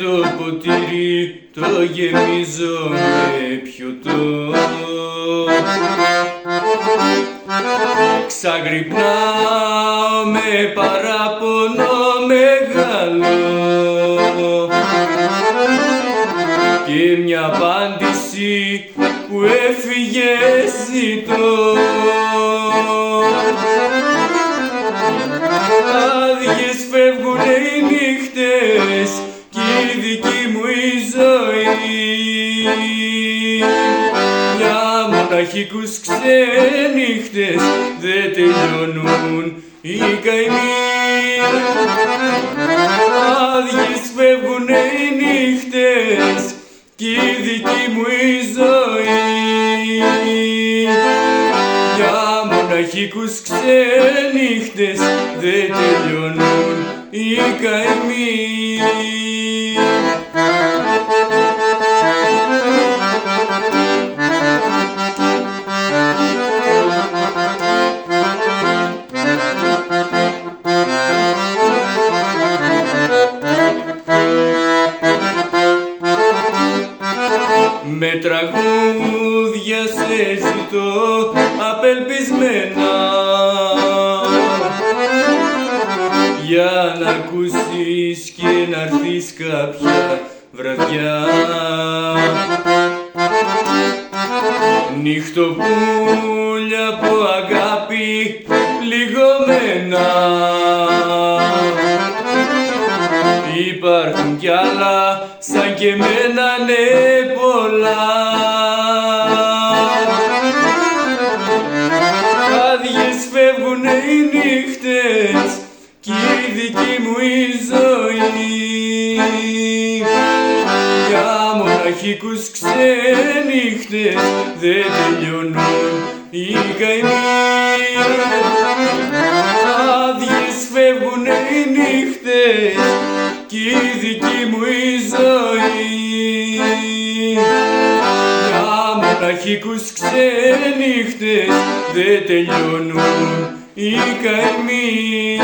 το ποτήρι το γεμίζω με πιωτό. Ξαγρυπνάω με παράπονο μεγάλο και μια απάντηση που έφυγε ζητώ. Άδειες φεύγουνε οι νύχτες κι η δική μου η ζωή. Για μοναχικούς ξενύχτες δεν τελειώνουν οι καημοί. Άδειες φεύγουνε οι νύχτες κι η δική μου η ζωή. Για μοναχικούς ξενύχτες δεν τελειώνουν οι καημοί. Με τραγούδια σε ζητώ απελπισμένα για να ακούσεις και να έρθεις κάποια βραδιά. Νυχτοπούλια από αγάπη πληγωμένα, υπάρχουν κι άλλα σαν και εμένα, ναι, πολλά. Άδειες φεύγουνε οι νύχτες κι η δική μου η ζωή. Για μοναχικούς ξενύχτες δεν τελειώνουν οι καημοί. Άδειες φεύγουνε οι νύχτες κι η δική μου η ζωή. Για μοναχικούς ξενύχτες δεν τελειώνουν οι καημοί.